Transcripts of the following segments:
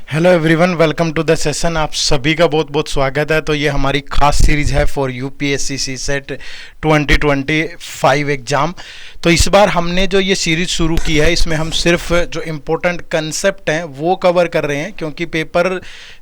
Hello everyone, welcome to the session. आप सभी का बहुत बहुत स्वागत है। तो ये हमारी खास सीरीज है for UPSC CSAT 2025 exam. तो इस बार हमने जो ये सीरीज शुरू की है, इसमें हम सिर्फ जो इम्पोर्टेंट कंसेप्ट हैं वो कवर कर रहे हैं, क्योंकि पेपर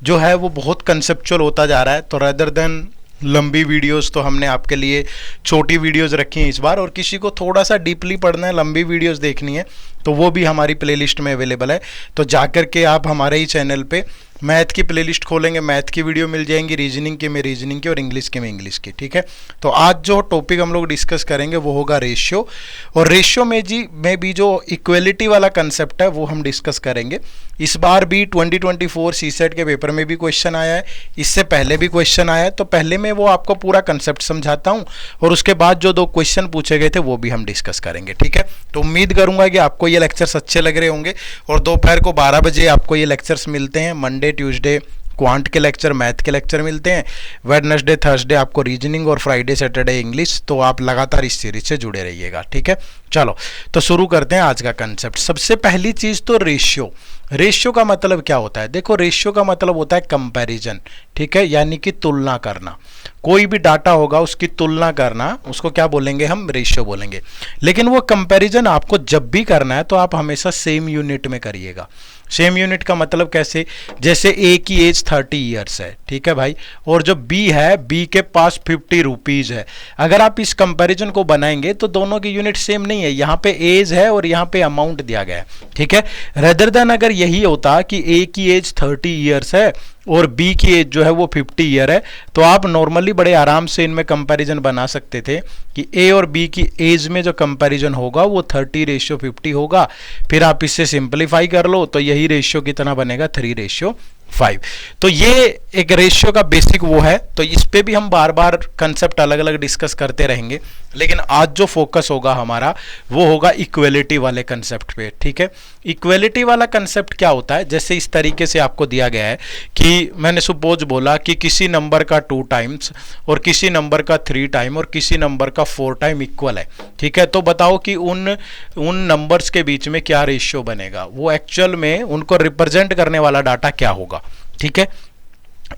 जो है वो बहुत कंसेप्चुअल होता जा रहा है। तो रेदर देन लंबी वीडियोस, तो हमने आपके लिए छोटी वीडियोस रखी हैं इस बार। और किसी को थोड़ा सा डीपली पढ़ना है, लंबी वीडियोस देखनी है, तो वो भी हमारी प्लेलिस्ट में अवेलेबल है। तो जाकर के आप हमारे ही चैनल पे मैथ की प्लेलिस्ट खोलेंगे, मैथ की वीडियो मिल जाएंगी, रीजनिंग के में रीजनिंग की और इंग्लिश के में इंग्लिश की। ठीक है, तो आज जो टॉपिक हम लोग डिस्कस करेंगे वो होगा रेशियो। और रेशियो में भी जो इक्वलिटी वाला कंसेप्ट है वो हम डिस्कस करेंगे। इस बार भी 2024 सीसेट के पेपर में भी क्वेश्चन आया है, इससे पहले भी क्वेश्चन आया है। तो पहले मैं वो आपको पूरा कंसेप्ट समझाता हूँ और उसके बाद जो दो क्वेश्चन पूछे गए थे वो भी हम डिस्कस करेंगे। ठीक है, तो उम्मीद करूंगा कि आपको ये लेक्चर्स अच्छे लग रहे होंगे। और दोपहर को 12 बजे आपको ये लेक्चर्स मिलते हैं। मंडे ट्यूसडे क्वांट के लेक्चर, मैथ के लेक्चर मिलते हैं। वेडनेसडे थर्सडे आपको रीजनिंग और फ्राइडे सैटरडे इंग्लिश। तो आप लगातार इस सीरीज से जुड़े रहिएगा। ठीक है, चलो तो शुरू करते हैं आज का कंसेप्ट। सबसे पहली चीज तो रेशियो। रेशियो का मतलब क्या होता है? देखो, रेशियो का मतलब होता है कंपैरिजन। ठीक है, यानी कि तुलना करना। कोई भी डाटा होगा उसकी तुलना करना, उसको क्या बोलेंगे? हम रेशियो बोलेंगे। लेकिन वो कंपैरिजन आपको जब भी करना है तो आप हमेशा सेम यूनिट में करिएगा। सेम यूनिट का मतलब कैसे? जैसे ए की एज 30 ईयर्स है, ठीक है भाई, और जो बी है, बी के पास 50 रुपीज है। अगर आप इस कंपैरिजन को बनाएंगे तो दोनों की यूनिट सेम नहीं है। यहाँ पे एज है और यहाँ पे अमाउंट दिया गया है। ठीक है, रेदर देन अगर यही होता कि ए की एज 30 ईयर्स है और बी की एज जो है वो 50 ईयर है, तो आप नॉर्मली बड़े आराम से इनमें कंपैरिजन बना सकते थे कि ए और बी की एज में जो कंपैरिजन होगा वो 30:50 होगा। फिर आप इससे सिंपलीफाई कर लो तो यही रेशियो कितना बनेगा? 3:5। तो ये एक रेशियो का बेसिक वो है। तो इस पे भी हम बार बार कंसेप्ट अलग अलग डिस्कस करते रहेंगे, लेकिन आज जो फोकस होगा हमारा वो होगा इक्वलिटी वाले कंसेप्ट पे। ठीक है, इक्वलिटी वाला कंसेप्ट क्या होता है? जैसे इस तरीके से आपको दिया गया है कि मैंने सपोज बोला कि किसी नंबर का 2 टाइम्स और किसी नंबर का 3 टाइम और किसी नंबर का 4 टाइम इक्वल है। ठीक है, तो बताओ कि उन नंबर्स के बीच में क्या रेशियो बनेगा? वो एक्चुअल में उनको रिप्रेजेंट करने वाला डाटा क्या होगा? ठीक है,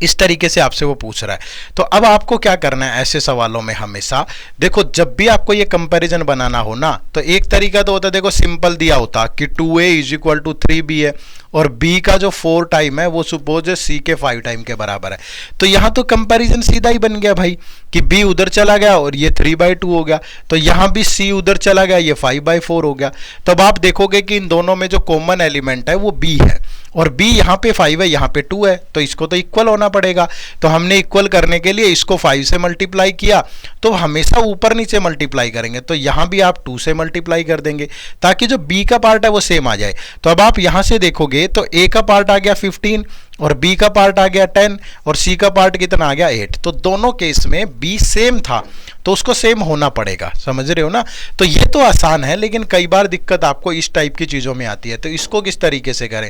इस तरीके से आपसे वो पूछ रहा है। तो अब आपको क्या करना है ऐसे सवालों में? हमेशा देखो, जब भी आपको ये कंपैरिजन बनाना हो ना, तो एक तरीका तो होता है, देखो सिंपल दिया होता कि 2a = 3b है और b का जो 4 टाइम है वो सपोज c के 5 टाइम के बराबर है। तो यहां तो कंपैरिजन सीधा ही बन गया भाई कि b उधर चला गया और ये 3/2 हो गया। तो यहां भी c उधर चला गया, ये 5/4 हो गया। तब आप देखोगे कि इन दोनों में जो कॉमन एलिमेंट है वो b है और b यहाँ पे 5 है, यहाँ पे 2 है, तो इसको तो इक्वल होना पड़ेगा। तो हमने इक्वल करने के लिए इसको 5 से मल्टीप्लाई किया। तो हमेशा ऊपर नीचे मल्टीप्लाई करेंगे, तो यहाँ भी आप 2 से मल्टीप्लाई कर देंगे ताकि जो b का पार्ट है वो सेम आ जाए। तो अब आप यहाँ से देखोगे तो a का पार्ट आ गया 15 और b का पार्ट आ गया 10 और c का पार्ट कितना आ गया 8। तो दोनों केस में b सेम था तो उसको सेम होना पड़ेगा। समझ रहे हो ना? तो ये तो आसान है, लेकिन कई बार दिक्कत आपको इस टाइप की चीज़ों में आती है। तो इसको किस तरीके से करें?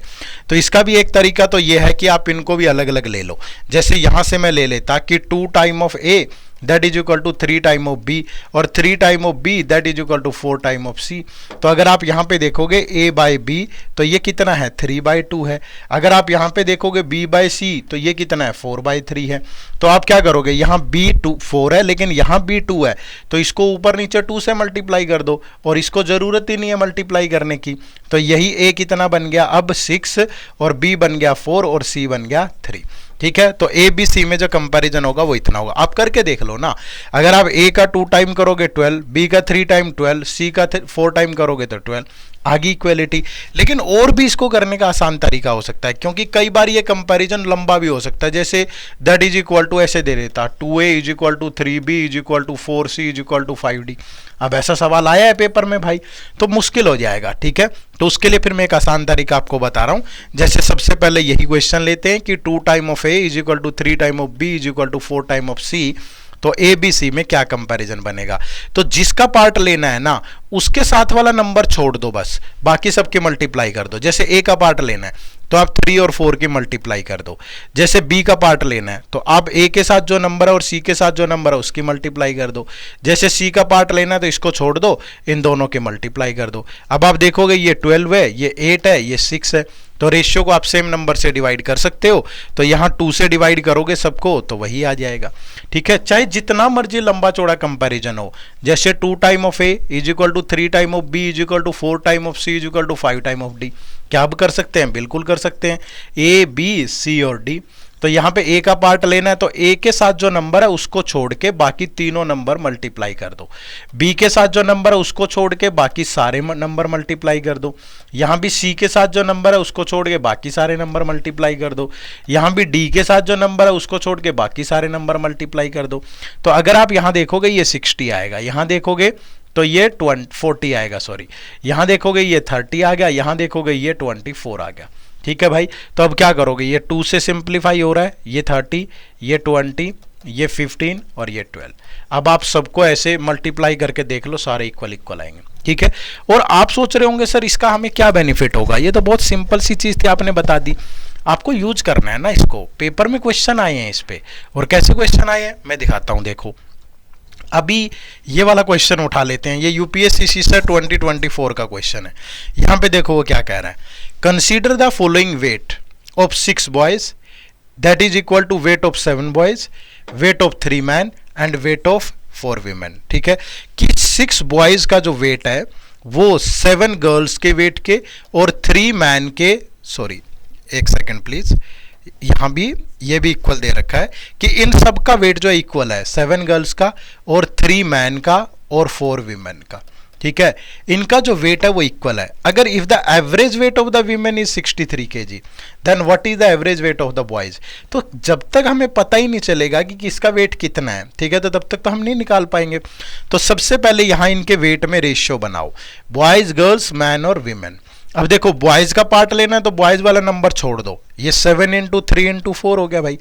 तो इसका भी एक तरीका तो ये है कि आप इनको भी अलग अलग ले लो। जैसे यहाँ से मैं ले लेता कि 2 time of a that is equal to 3 time of b और 3 time of b that is equal to 4 time of c। तो अगर आप यहाँ पे देखोगे a/b तो ये कितना है? 3/2 है। अगर आप यहाँ पे देखोगे b/c तो ये कितना है? 4/3 है। तो आप क्या करोगे? यहाँ b 4 है लेकिन यहाँ b 2 है, तो इसको ऊपर नीचे 2 से मल्टीप्लाई कर दो और इसको जरूरत ही नहीं है मल्टीप्लाई करने की। तो यही a कितना बन गया अब? 6 और b बन गया 4 और c बन गया 3। ठीक है, तो ए बी सी में जो कंपैरिजन होगा वो इतना होगा। आप करके देख लो ना। अगर आप ए का 2 टाइम करोगे 12, बी का 3 टाइम 12, सी का 4 टाइम करोगे तो 12, आगे इक्वलिटी। लेकिन और भी इसको करने का आसान तरीका हो सकता है, क्योंकि कई बार ये कंपैरिजन लंबा भी हो सकता है। जैसे दैट इज इक्वल टू ऐसे दे देता 2a = 3b = 4c = 5d। अब ऐसा सवाल आया है पेपर में भाई तो मुश्किल हो जाएगा। ठीक है, तो उसके लिए फिर मैं एक आसान तरीका आपको बता रहा हूं। जैसे सबसे पहले यही क्वेश्चन लेते हैं कि 2 time of a = 3 time of b = 4 time of c। तो ए बी सी में क्या कंपैरिजन बनेगा? तो जिसका पार्ट लेना है ना उसके साथ वाला नंबर छोड़ दो, बस बाकी सबके मल्टीप्लाई कर दो। जैसे ए का पार्ट लेना है तो आप 3 और 4 की मल्टीप्लाई कर दो। जैसे बी का पार्ट लेना है तो आप ए के साथ जो नंबर है और सी के साथ जो नंबर है उसकी मल्टीप्लाई कर दो। जैसे सी का पार्ट लेना है तो इसको छोड़ दो, इन दोनों के मल्टीप्लाई कर दो। अब आप देखोगे ये 12 है, ये 8 है, ये 6 है, तो रेशियो को आप सेम नंबर से डिवाइड कर सकते हो। तो यहां 2 से डिवाइड करोगे सबको तो वही आ जाएगा। ठीक है, चाहे जितना मर्जी लंबा चौड़ा कंपैरिजन हो, जैसे 2 time of A is equal to 3 time of B is equal to 4 time of C is equal to 5 time of D. क्या आप कर सकते हैं? बिल्कुल कर सकते हैं, ए बी सी और डी। तो यहां पे ए का पार्ट लेना है तो ए के साथ जो नंबर है उसको छोड़ के बाकी तीनों नंबर मल्टीप्लाई कर दो। बी के साथ जो नंबर है उसको छोड़ के बाकी सारे नंबर मल्टीप्लाई कर दो। यहां भी सी के साथ जो नंबर है उसको छोड़ के बाकी सारे नंबर मल्टीप्लाई कर दो। यहां भी डी के साथ जो नंबर है उसको छोड़ के बाकी सारे नंबर मल्टीप्लाई कर दो। तो अगर आप यहां देखोगे ये 60 आएगा, यहां देखोगे तो ये 40 आएगा, सॉरी, यहां देखोगे ये 30 आ गया, यहां देखोगे ये 24 आ गया। ठीक है भाई, तो अब क्या करोगे? ये 2 से सिंप्लीफाई हो रहा है, ये 30, ये 20, ये 15 और ये 12। अब आप सबको ऐसे मल्टीप्लाई करके देख लो, सारे इक्वल इक्वल आएंगे। ठीक है, और आप सोच रहे होंगे सर इसका हमें क्या बेनिफिट होगा? ये तो बहुत सिंपल सी चीज थी, आपने बता दी। आपको यूज करना है ना इसको, पेपर में क्वेश्चन आए हैं इस पे। और कैसे क्वेश्चन आए हैं मैं दिखाता हूं। देखो अभी ये वाला क्वेश्चन उठा लेते हैं, ये यूपीएससी से 2024 का क्वेश्चन है। यहां पे देखो वो क्या कह रहा है, consider the following weight of 6 boys that is equal to weight of 7 boys, weight of 3 man and weight of 4 women. ठीक है, कि 6 बॉयज का जो वेट है वो 7 गर्ल्स के वेट के और 3 मैन के, सॉरी एक सेकेंड प्लीज, यहां भी ये भी इक्वल दे रखा है कि इन सब का वेट जो इक्वल है, 7 गर्ल्स का और 3 मैन का और 4 वीमेन का। ठीक है, इनका जो वेट है वो इक्वल है। अगर if the average weight of the women is 63 kg then what is the average weight of the boys. तो जब तक हमें पता ही नहीं चलेगा कि किसका वेट कितना है, ठीक है, तो तब तक तो हम नहीं निकाल पाएंगे। तो सबसे पहले यहां इनके वेट में रेशियो बनाओ, बॉयज, गर्ल्स, मैन और वीमेन। अब देखो बॉयज का पार्ट लेना है तो बॉयज वाला नंबर छोड़ दो, ये 7 × 3 × 4 हो गया भाई।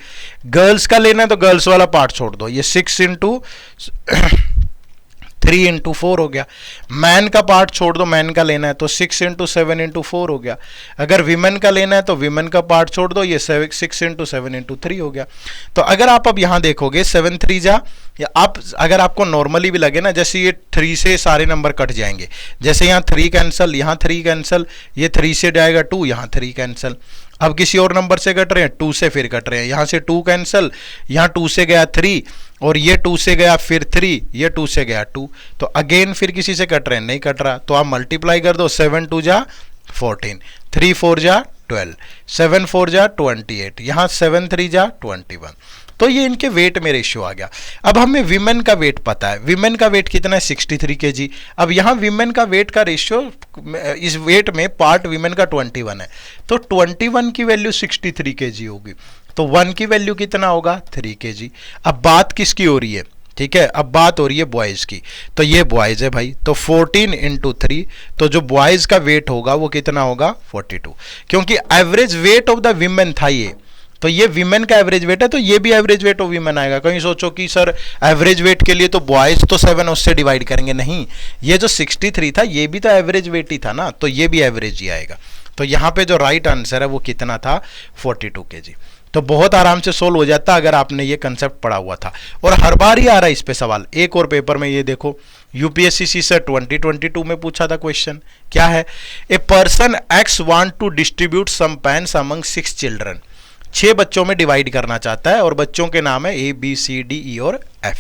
गर्ल्स का लेना है तो गर्ल्स वाला पार्ट छोड़ दो, ये 6 × 3 × 4 हो गया। मैन का पार्ट छोड़ दो, मैन का लेना है तो 6 × 7 × 4 हो गया। अगर विमेन का लेना है तो विमेन का पार्ट छोड़ दो, ये 6 × 7 × 3 हो गया। तो अगर आप अब यहां देखोगे 7 3 जा, या आप अगर आपको नॉर्मली भी लगे ना, जैसे ये 3 से सारे नंबर कट जाएंगे, जैसे यहाँ 3 कैंसल, यहाँ 3 कैंसल, ये 3 से जाएगा 2, यहाँ 3 कैंसल। अब किसी और नंबर से कट रहे हैं, 2 से फिर कट रहे हैं, यहाँ से 2 कैंसल, यहाँ 2 से गया 3 और ये 2 से गया फिर 3, ये 2 से गया 2, तो अगेन फिर किसी से कट रहे हैं, नहीं कट रहा, तो आप मल्टीप्लाई कर दो, 7 2 जा 14, 3 4 जा 12, 7 4 जा 28, यहाँ 7 3 जा 21। तो ये इनके वेट में रेशियो आ गया। अब हमें विमेन का वेट पता है, विमेन का वेट कितना है 63 kg। अब यहाँ विमेन का वेट का रेशियो, इस वेट में पार्ट विमेन का 21 है, तो 21 की वैल्यू 63 kg होगी, तो 1 की वैल्यू कितना होगा 3 kg। अब बात किसकी हो रही है, ठीक है, अब बात हो रही है बॉयज की, तो ये बॉयज है भाई, तो 14 × 3, तो जो बॉयज का वेट होगा वो कितना होगा 42, क्योंकि average weight of the women था ये, तो ये विमेन का एवरेज वेट है, तो ये भी एवरेज वेट ऑफ विमेन आएगा। कहीं सोचो कि सर एवरेज वेट के लिए तो बॉयज तो 7 उससे डिवाइड करेंगे, नहीं, ये जो 63 था ये भी तो एवरेज वेट ही था ना, तो ये भी एवरेज ही आएगा। तो यहाँ पे जो राइट आंसर है वो कितना था 42 kg। तो बहुत आराम से सोल्व हो जाता अगर आपने ये कंसेप्ट पढ़ा हुआ था, और हर बार ही आ रहा है इस पे सवाल। एक और पेपर में ये देखो, यूपीएससी से 2022 में पूछा था क्वेश्चन, क्या है, a person X want to distribute some pens among 6 children, 6 बच्चों में डिवाइड करना चाहता है और बच्चों के नाम है A B C D E और F.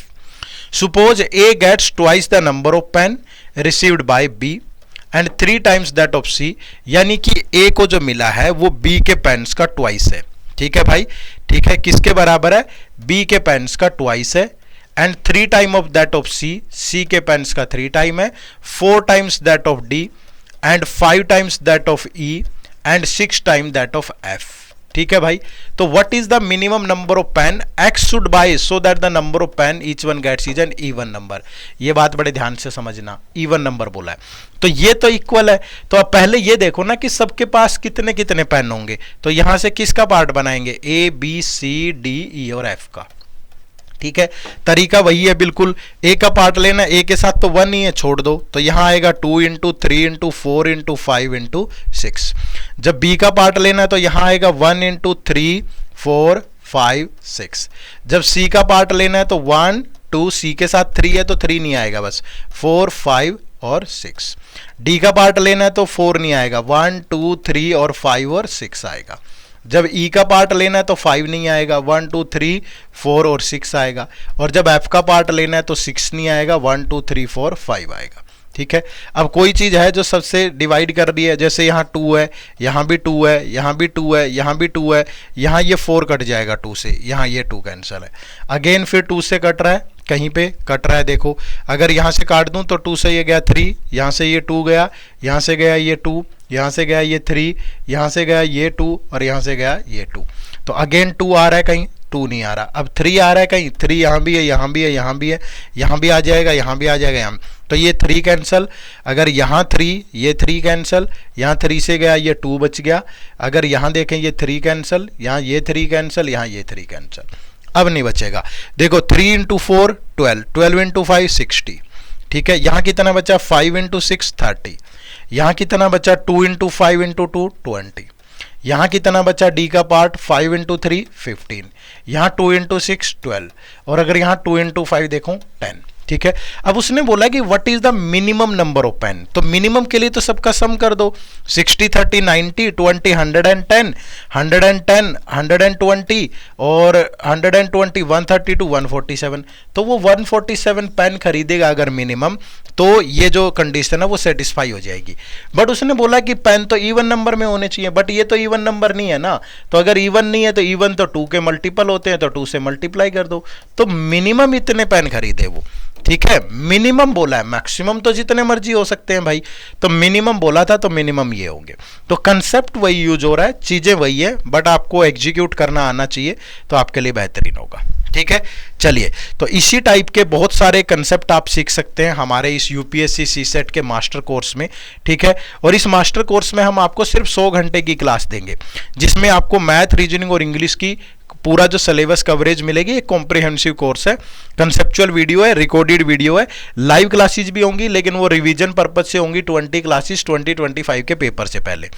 Suppose A gets twice the number of pen received by B and 3 times that of C, यानी कि ए को जो मिला है वो बी के पेन्स का ट्वाइस है। ठीक है भाई, ठीक है, किसके बराबर है, बी के पेन्स का ट्वाइस है, and 3 time of that of C, C के पेन्स का 3 टाइम है, 4 times that of D and 5 times that of E and 6 time that of F. ठीक है भाई, तो what is the minimum number of pen X should buy so that the number of pen each one gets is an even number. ये बात बड़े ध्यान से समझना, इवन नंबर बोला है, तो ये तो इक्वल है। तो अब पहले ये देखो ना कि सबके पास कितने कितने पेन होंगे, तो यहां से किसका पार्ट बनाएंगे, A B C D E और एफ का। ठीक है, तरीका वही है बिल्कुल। ए का पार्ट लेना, ए के साथ तो 1 ही है, छोड़ दो, तो यहां आएगा 2 इंटू 3 इंटू 4 इंटू 5 इंटू 6। जब बी का पार्ट लेना है तो यहां आएगा 1 इंटू 3 4 5 6। जब सी का पार्ट लेना है तो 1 2, सी के साथ 3 है तो 3 नहीं आएगा, बस 4 5 और 6। डी का पार्ट लेना है तो 4 नहीं आएगा, 1 2 3 और 5 और 6 आएगा। जब ई का पार्ट लेना है तो 5 नहीं आएगा, 1 2 3 4 और 6 आएगा। और जब एफ का पार्ट लेना है तो 6 नहीं आएगा, 1 2 3 4 5 आएगा। ठीक है, अब कोई चीज़ है जो सबसे डिवाइड कर रही है, जैसे यहाँ 2 है, यहाँ भी 2 है, यहाँ भी 2 है, यहाँ भी 2 है, यहाँ ये 4 कट जाएगा 2 से, यहाँ ये 2 कैंसिल है। अगेन फिर 2 से कट रहा है, कहीं पे कट रहा है, देखो अगर यहाँ से काट दूं तो 2 से ये गया 3, यहाँ से ये 2 गया, यहाँ से गया ये 2, यहाँ से गया ये 3, यहाँ से गया ये 2 और यहाँ से गया ये 2। तो अगेन 2 आ रहा है, कहीं 2 नहीं आ रहा। अब 3 आ रहा है, कहीं 3 यहाँ भी है, यहाँ भी है, यहाँ भी है, यहाँ भी आ जाएगा, यहाँ भी आ जाएगा, यहाँ। तो ये 3 कैंसिल, अगर यहाँ 3, ये 3 कैंसिल, यहाँ 3 से गया ये 2 बच गया। अगर यहाँ देखें ये 3 कैंसिल, यहाँ ये 3 कैंसिल, यहाँ ये 3 कैंसिल, अब नहीं बचेगा। देखो 3 इंटू 4 12, 12 इंटू 5 60। ठीक है, यहाँ कितना बचा, 5 इंटू 6 30। यहाँ कितना बचा, 2 इंटू 5 इंटू 2 20। यहाँ कितना बचा डी का पार्ट, 5 इंटू 3 15। यहाँ 2 इंटू 6 12 और अगर यहाँ 2 इंटू 5 देखो 10। ठीक है, अब उसने बोला कि what is the minimum number of pen, तो मिनिमम के लिए तो सबका सम कर दो, 60 30 90 20 110 110 120 और 120 132 147। तो वो 147 पेन खरीदेगा अगर मिनिमम, तो ये जो कंडीशन है वो सेटिस्फाई हो जाएगी। बट उसने बोला कि पेन तो इवन नंबर में होने चाहिए, बट ये तो इवन नंबर नहीं है ना, तो अगर इवन नहीं है तो इवन तो 2 के मल्टीपल होते हैं, तो 2 से मल्टीप्लाई कर दो, तो मिनिमम इतने पेन खरीदे वो। ठीक है, मिनिमम बोला है, मैक्सिमम तो जितने मर्जी हो सकते हैं भाई, तो मिनिमम बोला था तो मिनिमम ये होंगे। तो कंसेप्ट वही यूज हो रहा है, चीजें वही है, बट आपको एग्जीक्यूट करना आना चाहिए तो आपके लिए बेहतरीन होगा। ठीक है, चलिए, तो इसी टाइप के बहुत सारे कंसेप्ट आप सीख सकते हैं हमारे इस यूपीएससी सीसेट के मास्टर कोर्स में। ठीक है, और इस मास्टर कोर्स में हम आपको सिर्फ 100 घंटे की क्लास देंगे, जिसमें आपको मैथ, रीजनिंग और इंग्लिश की पूरा जो सिलेबस कवरेज मिलेगी। एक कॉम्प्रिहेंसिव कोर्स है, कंसेप्चुअल वीडियो है, रिकॉर्डेड वीडियो है, लाइव क्लासेस भी होंगी, लेकिन वो रिवीजन पर्पज से होंगी, 20 क्लासेस 2025 के पेपर से पहले।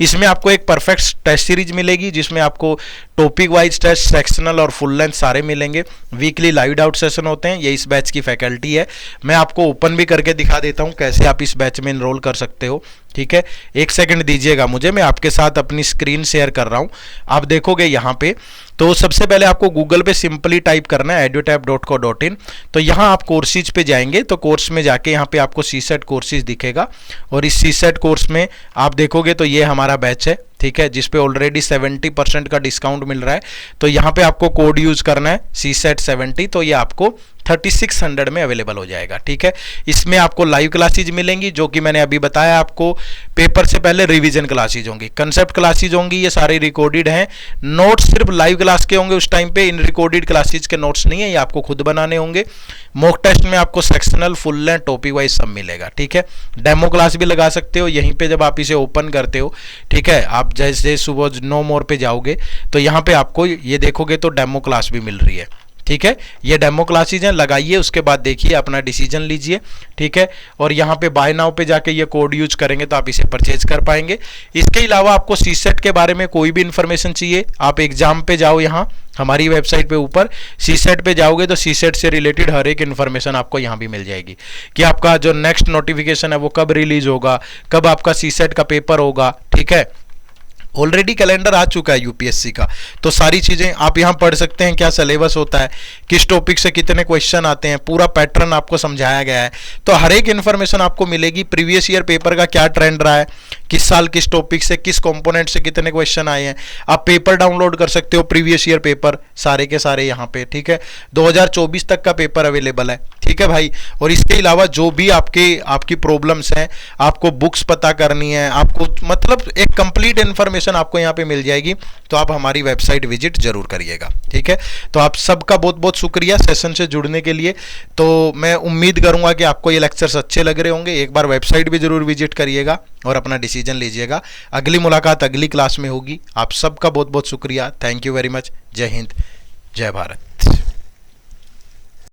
इसमें आपको एक परफेक्ट टेस्ट सीरीज मिलेगी, जिसमें आपको टॉपिक वाइज टेस्ट, सेक्शनल और फुल लेंथ सारे मिलेंगे। वीकली लाइव डाउट सेशन होते हैं, ये इस बैच की फैकल्टी है। मैं आपको ओपन भी करके दिखा देता हूँ कैसे आप इस बैच में इनरोल कर सकते हो। ठीक है, एक सेकंड दीजिएगा मुझे, मैं आपके साथ अपनी स्क्रीन शेयर कर रहा हूं। आप देखोगे यहां पे, तो सबसे पहले आपको गूगल पे सिंपली टाइप करना है edutap.co.in। तो यहां आप कोर्सेज पे जाएंगे, तो कोर्स में जाके यहां पे आपको सीसेट कोर्सेज दिखेगा, और इस सीसेट कोर्स में आप देखोगे तो ये हमारा बैच है। ठीक है, जिसपे ऑलरेडी 70% का डिस्काउंट मिल रहा है। तो यहाँ पे आपको कोड यूज करना है CSET 70, तो ये आपको 3600 में अवेलेबल हो जाएगा। ठीक है, इसमें आपको लाइव क्लासेज मिलेंगी, जो कि मैंने अभी बताया आपको, पेपर से पहले रिवीजन क्लासेज होंगी, कंसेप्ट क्लासेज होंगी, ये सारे रिकॉर्डेड हैं। नोट्स सिर्फ लाइव क्लास के होंगे उस टाइम पे, इन रिकॉर्डेड क्लासेज के नोट्स नहीं है, ये आपको खुद बनाने होंगे। मॉक टेस्ट में आपको sectional, full length, topic wise सब मिलेगा। ठीक है, डेमो क्लास भी लगा सकते हो यहीं पे जब आप इसे ओपन करते हो। ठीक है, आप जैसे सुबह नो मोर पे जाओगे तो यहाँ पे आपको ये देखोगे तो डेमो क्लास भी मिल रही है। ठीक है, ये डेमो क्लासेज हैं, लगाइए, उसके बाद देखिए, अपना डिसीजन लीजिए। ठीक है, और यहाँ पे बाय नाउ पे जाके ये कोड यूज करेंगे तो आप इसे परचेज कर पाएंगे। इसके अलावा आपको सीसेट के बारे में कोई भी इंफॉर्मेशन चाहिए, आप एग्जाम पे जाओ, यहाँ हमारी वेबसाइट पे ऊपर सीसेट पे जाओगे तो सीसेट से रिलेटेड हर एक इन्फॉर्मेशन आपको यहाँ भी मिल जाएगी, कि आपका जो नेक्स्ट नोटिफिकेशन है वो कब रिलीज होगा, कब आपका सीसेट का पेपर होगा। ठीक है, ऑलरेडी कैलेंडर आ चुका है यूपीएससी का, तो सारी चीज़ें आप यहाँ पढ़ सकते हैं, क्या सिलेबस होता है, किस टॉपिक से कितने क्वेश्चन आते हैं, पूरा पैटर्न आपको समझाया गया है। तो हर एक इन्फॉर्मेशन आपको मिलेगी, प्रीवियस ईयर पेपर का क्या ट्रेंड रहा है, किस साल किस टॉपिक से, किस कंपोनेंट से कितने क्वेश्चन आए हैं। आप पेपर डाउनलोड कर सकते हो, प्रीवियस ईयर पेपर सारे के सारे यहाँ पे। ठीक है, 2024 तक का पेपर अवेलेबल है। ठीक है भाई, और इसके अलावा जो भी आपकी प्रॉब्लम्स हैं, आपको बुक्स पता करनी है, आपको मतलब एक कंप्लीट इन्फॉर्मेशन आपको यहाँ पे मिल जाएगी, तो आप हमारी वेबसाइट विजिट जरूर करिएगा। ठीक है, तो आप सबका बहुत बहुत शुक्रिया सेशन से जुड़ने के लिए। तो मैं उम्मीद करूंगा कि आपको ये लेक्चर्स अच्छे लग रहे होंगे। एक बार वेबसाइट भी जरूर विजिट करिएगा और अपना डिसीजन लीजिएगा। अगली मुलाकात अगली क्लास में होगी। आप सबका बहुत बहुत शुक्रिया। Thank you very much. जय हिंद, जय भारत।